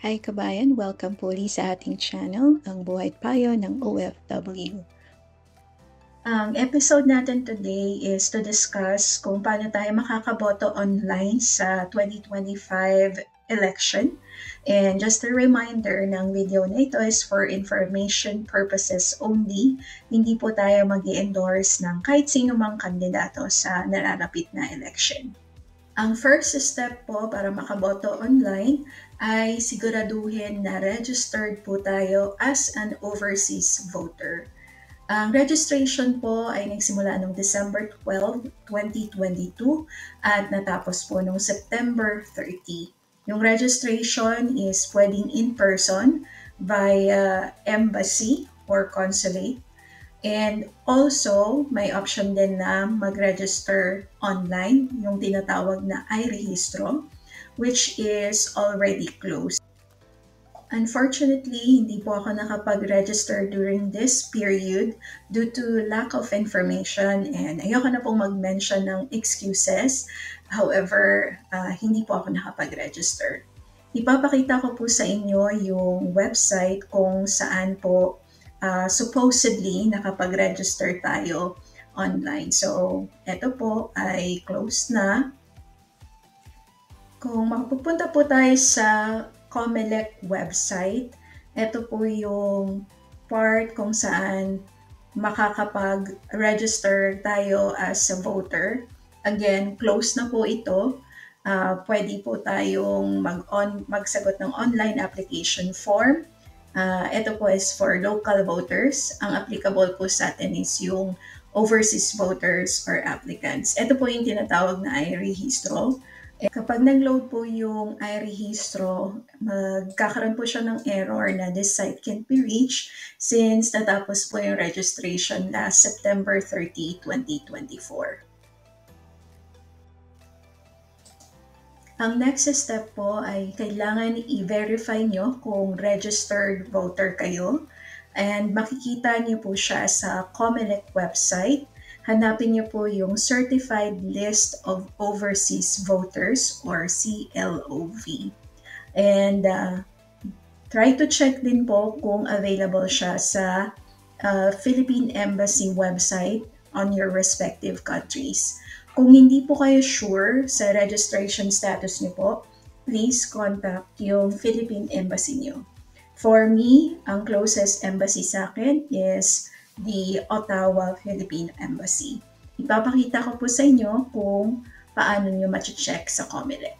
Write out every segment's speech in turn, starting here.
Hi kabayan! Welcome po ulit sa ating channel, ang Buhay at Payo ng OFW. Ang episode natin today is to discuss kung paano tayo makakaboto online sa 2025 election. And just a reminder ng video na ito is for information purposes only. Hindi po tayo mag-i-endorse ng kahit sino mang kandidato sa nararapit na election. Ang first step po para makaboto online ay siguraduhin na registered po tayo as an overseas voter. Ang registration po ay nagsimula noong December 12, 2022 at natapos po noong September 30. Yung registration is pwedeng in person via embassy or consulate. And also, may option din na mag-register online, yung tinatawag na iRehistro, which is already closed. Unfortunately, hindi po ako nakapag-register during this period due to lack of information and ayoko na pong mag-mention ng excuses. However, hindi po ako nakapag-register. Ipapakita ko po sa inyo yung website kung saan po supposedly nakapag-register tayo online. So, ito po ay closed na. Kung mapupunta po tayo sa COMELEC website, ito po yung part kung saan makakapag-register tayo as a voter. Again, closed na po ito. Pwede po tayong magsagot ng online application form. Ito po is for local voters. Ang applicable po sa atin is yung overseas voters or applicants. Ito po yung tinatawag na iRehistro. Kapag nag-load po yung iRehistro, magkakaroon po siya ng error na this site can't be reached since natapos po yung registration last September 30, 2024. Ang next step po ay kailangan i-verify nyo kung registered voter kayo and makikita nyo po siya sa COMELEC website. Hanapin niyo po yung Certified List of Overseas Voters or CLOV. And try to check din po kung available siya sa Philippine Embassy website on your respective countries. Kung hindi po kayo sure sa registration status niyo po, please contact yung Philippine Embassy niyo. For me, ang closest embassy sa akin is the Ottawa Philippine Embassy. Ipapakita ko po sa inyo kung paano nyo ma-check sa COMELEC.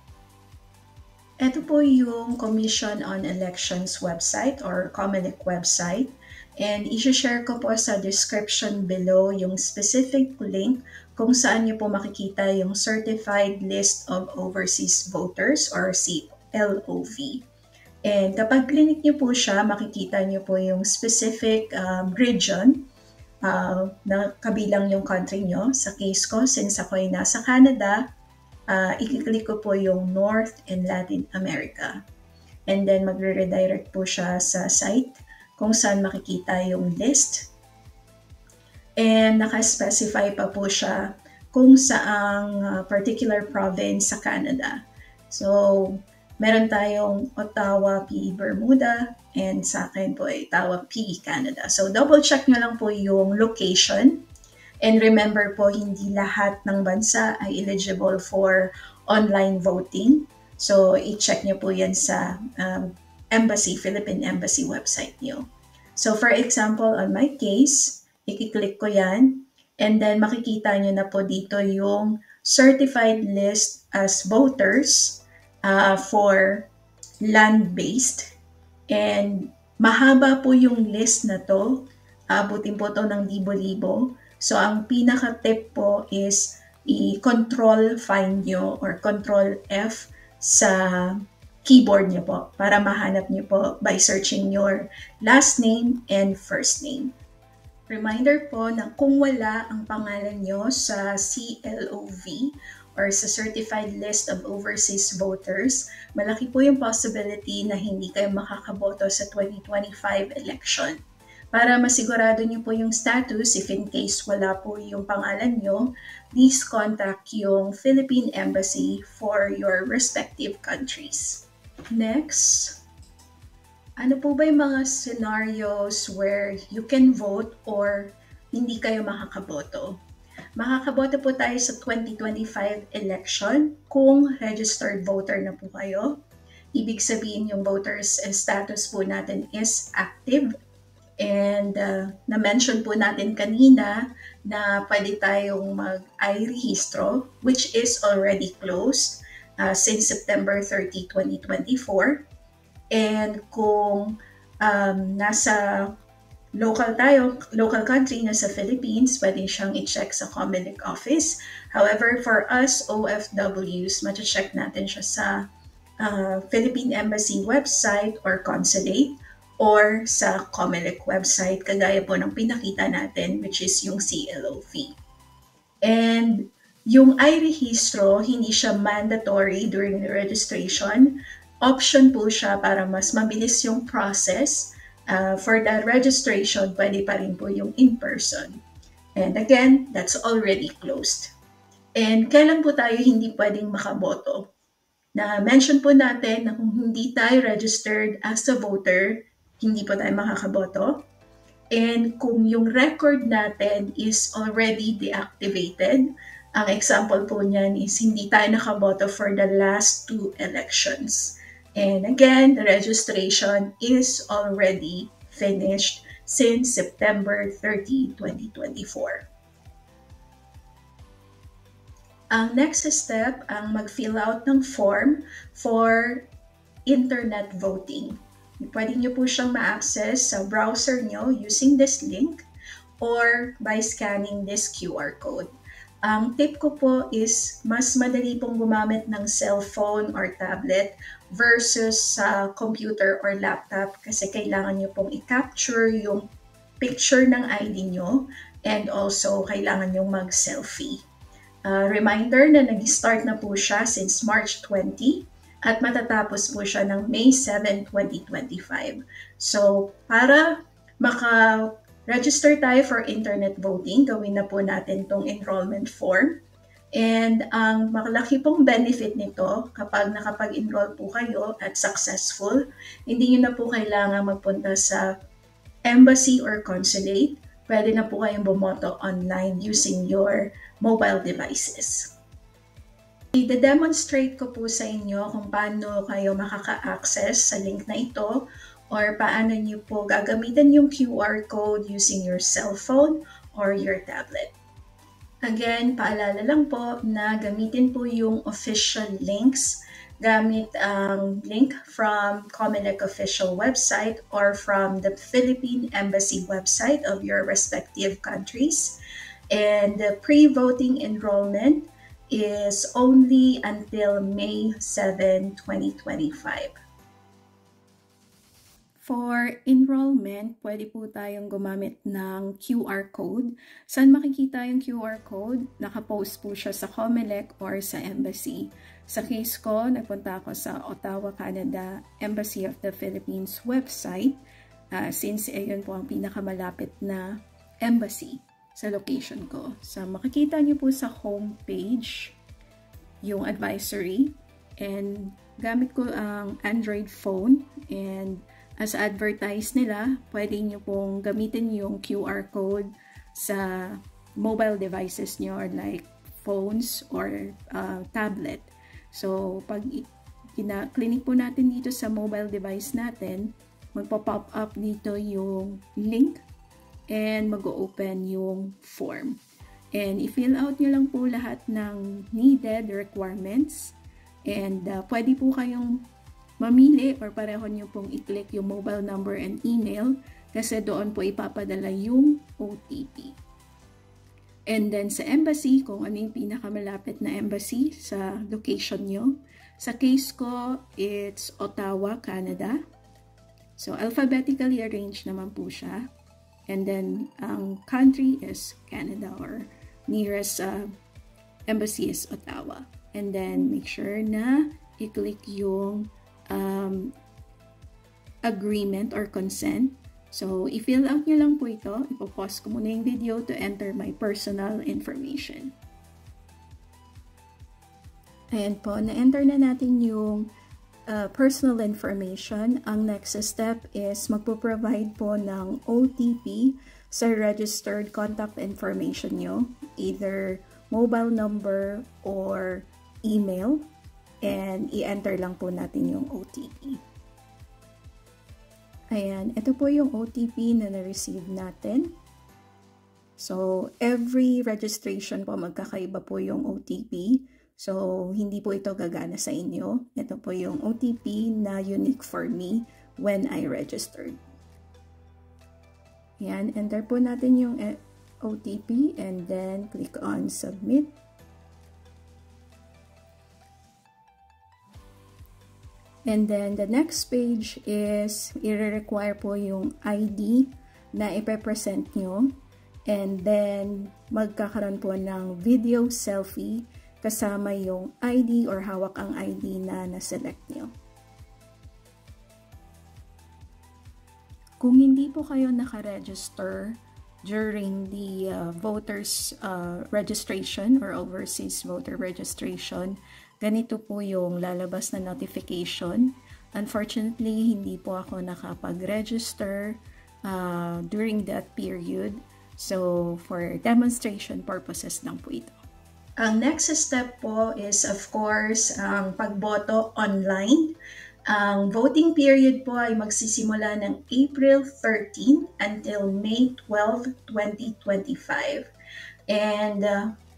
Ito po yung Commission on Elections website or COMELEC website. And i-share ko po sa description below yung specific link kung saan nyo po makikita yung Certified List of Overseas Voters or CLOV. And kapag clinic nyo po siya, makikita nyo po yung specific region na kabilang yung country nyo. Sa case ko, since ako ay nasa Canada, i-click ko po yung North and Latin America. And then magre-redirect po siya sa site kung saan makikita yung list. And naka-specify pa po siya kung saang particular province sa Canada. So, meron tayong Ottawa, PE Bermuda, and sa akin po ay Ottawa, PE Canada. So, double check nyo lang po yung location. And remember po, hindi lahat ng bansa ay eligible for online voting. So, i-check nyo po yan sa Embassy, Philippine Embassy website nyo. So, for example, on my case, i-click ko yan. And then, makikita nyo na po dito yung certified list as voters for land-based. And mahaba po yung list na to. Abutin po to ng libo-libo. So, ang pinaka-tip po is i-control find nyo or control F sa keyboard nyo po para mahanap nyo po by searching your last name and first name. Reminder po na kung wala ang pangalan nyo sa CLOV or sa Certified List of Overseas Voters, malaki po yung possibility na hindi kayo makakaboto sa 2025 election. Para masigurado nyo po yung status, if in case wala po yung pangalan nyo, please contact yung Philippine Embassy for your respective countries. Next, Ano po ba yung mga scenarios where you can vote or hindi kayo makakaboto? Makakaboto po tayo sa 2025 election kung registered voter na po kayo. Ibig sabihin yung voters status po natin is active. And na-mention po natin kanina na pwede tayong mag-i-rehistro, which is already closed since September 30, 2024. And kung nasa local country na sa Philippines, pwede siyang i-check sa Comelec office. However, for us OFWs, ma-check natin siya sa Philippine Embassy website or consulate or sa Comelec website, kagaya po ng pinakita natin, which is yung CLOV. And yung iRehistro, hindi siya mandatory during the registration. Option po siya para mas mabilis yung process. For the registration, pwede pa rin po yung in-person. And again, that's already closed. And kailan po tayo hindi pwedeng makaboto? Na-mention po natin na kung hindi tayo registered as a voter, hindi po tayo makakaboto. And kung yung record natin is already deactivated, ang example po niyan is hindi tayo nakaboto for the last 2 elections. And again, the registration is already finished since September 30, 2024. Ang next step, ang mag-fill out ng form for internet voting. Pwede nyo po siyang ma-access sa browser nyo using this link or by scanning this QR code. Ang tip ko po is mas madali pong gumamit ng cellphone or tablet versus sa computer or laptop kasi kailangan nyo pong i-capture yung picture ng ID nyo and also kailangan nyo mag-selfie. Reminder na nag-start na po siya since March 20 at matatapos po siya ng May 7, 2025. So, para maka-register tayo for internet voting, gawin na po natin tong enrollment form. And ang malaki pong benefit nito, kapag nakapag-enroll po kayo at successful, hindi nyo na po kailangan magpunta sa embassy or consulate. Pwede na po kayong bumoto online using your mobile devices. I-demonstrate ko po sa inyo kung paano kayo makaka-access sa link na ito or paano nyo po gagamitin yung QR code using your cellphone or your tablet. Again, paalala lang po na gamitin po yung official links gamit ang link from Comelec official website or from the Philippine Embassy website of your respective countries. And the pre-voting enrollment is only until May 7, 2025. For enrollment, pwede po tayong gumamit ng QR code. Saan makikita yung QR code? Nakapost po siya sa Comelec or sa Embassy. Sa case ko, nagpunta ako sa Ottawa, Canada, Embassy of the Philippines website since ayun po ang pinakamalapit na embassy sa location ko. So, makikita niyo po sa homepage yung advisory and gamit ko ang Android phone and as advertised nila, pwede nyo pong gamitin yung QR code sa mobile devices nyo or like phones or tablet. So, pag clinic po natin dito sa mobile device natin, magpo-pop up dito yung link and mag-open yung form. And i-fill out nyo lang po lahat ng needed requirements and pwede po kayong mamili or pareho nyo pong i-click yung mobile number and email kasi doon po ipapadala yung OTP. And then sa embassy, kung ano yung pinakamalapit na embassy sa location nyo. Sa case ko, it's Ottawa, Canada. So alphabetically arranged naman po siya. And then ang country is Canada or nearest embassy is Ottawa. And then make sure na i-click yung agreement or consent. So, i-fill out nyo lang po ito. Ipopause ko muna yung video to enter my personal information. Ayan po, na-enter na natin yung personal information, ang next step is magpo-provide po ng OTP sa registered contact information nyo, either mobile number or email, and i-enter lang po natin yung OTP. Ayan, ito po yung OTP na na-receive natin. So, every registration po magkakaiba po yung OTP. So, hindi po ito gagana sa inyo. Ito po yung OTP na unique for me when I registered. Yan, enter po natin yung OTP and then click on submit. And then the next page is i-require po yung ID na ipe-present nyo. And then magkakaroon po ng video selfie kasama yung ID or hawak ang ID na na-select nyo. Kung hindi po kayo naka-register during the voters registration or overseas voter registration, ganito po yung lalabas na notification. Unfortunately, hindi po ako nakapag-register during that period. So, for demonstration purposes lang po ito. Ang next step po is, of course, ang pagboto online. Ang voting period po ay magsisimula ng April 13 until May 12, 2025. And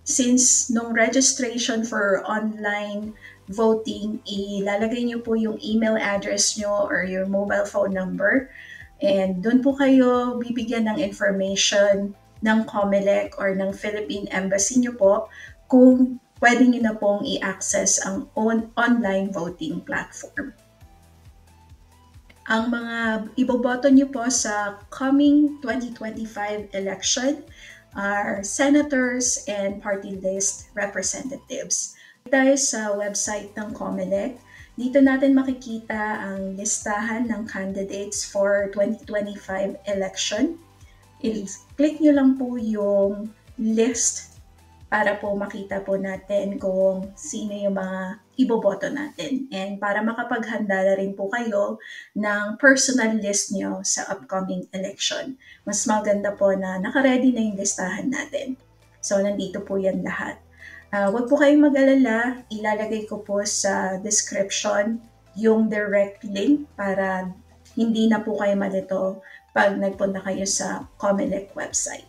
since nung registration for online voting, ilalagay nyo po yung email address nyo or your mobile phone number. And doon po kayo bibigyan ng information ng COMELEC or ng Philippine Embassy nyo po kung pwede nyo na pong i-access ang online voting platform. Ang mga iboboto nyo po sa coming 2025 election are senators and party list representatives. Tayo sa website ng COMELEC. Dito natin makikita ang listahan ng candidates for 2025 election. I-click nyo lang po yung list para po makita po natin kung sino yung mga iboboto natin. And para makapaghanda na rin po kayo ng personal list nyo sa upcoming election. Mas maganda po na nakaready na yung listahan natin. So, nandito po yan lahat. Huwag po kayong mag-alala, ilalagay ko po sa description yung direct link para hindi na po kayo malito pag nagpunta kayo sa COMELEC website.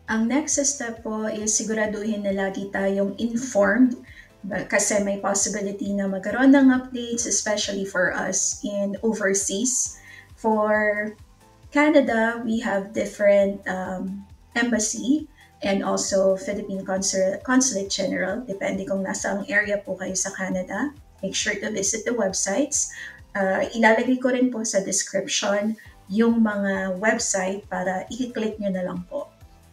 Ang next step po is siguraduhin na lagi tayong informed kasi may possibility na magkaroon ng updates, especially for us in overseas. For Canada, we have different embassy and also Philippine Consulate General, depende kung nasa ang area po kayo sa Canada. Make sure to visit the websites. Ilalagay ko rin po sa description yung mga website para i-click nyo na lang po.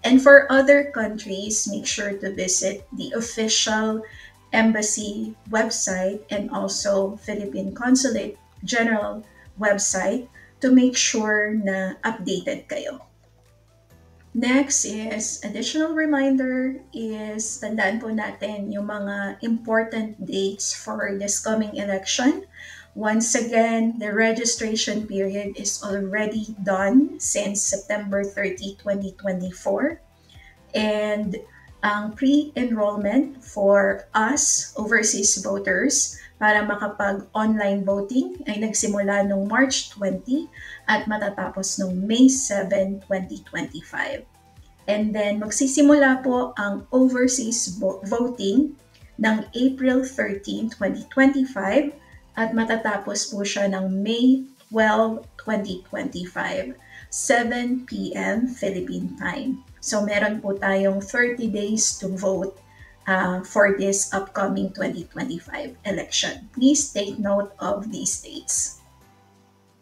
And for other countries, make sure to visit the official embassy website and also Philippine Consulate General website to make sure na updated kayo. Next is additional reminder is tandaan po natin yung mga important dates for this coming election. Once again, the registration period is already done since September 30, 2024. And ang pre-enrollment for us, overseas voters, para makapag-online voting ay nagsimula noong March 20 at matatapos noong May 7, 2025. And then magsisimula po ang overseas voting ng April 13, 2025 at matatapos po siya ng May 12, 2025, 7 p.m. Philippine time. So meron po tayong 30 days to vote for this upcoming 2025 election. Please take note of these dates.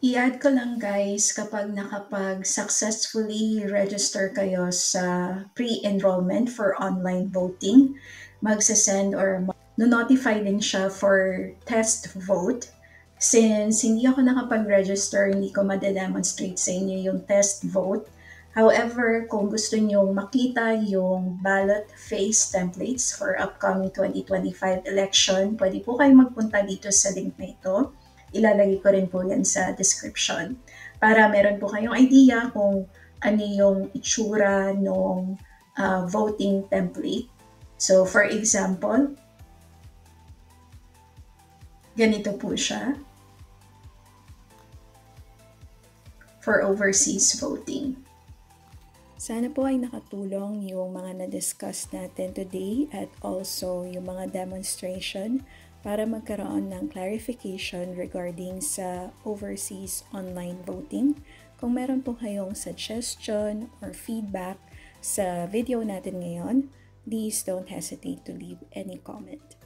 I-add ko lang guys, kapag nakapag-successfully register kayo sa pre-enrollment for online voting, magsasend or no-notify din siya for test vote. Since hindi ako nakapag-register, hindi ko ma-demonstrate sa inyo yung test vote. However, kung gusto nyong makita yung ballot face templates for upcoming 2025 election, pwede po kayong magpunta dito sa link na ito. Ilalagay ko rin po yan sa description para meron po kayong idea kung ano yung itsura ng voting template. So for example, ganito po siya for overseas voting. Sana po ay nakatulong yung mga na-discuss natin today at also yung mga demonstration para magkaroon ng clarification regarding sa overseas online voting. Kung meron po kayong suggestion or feedback sa video natin ngayon, please don't hesitate to leave any comment.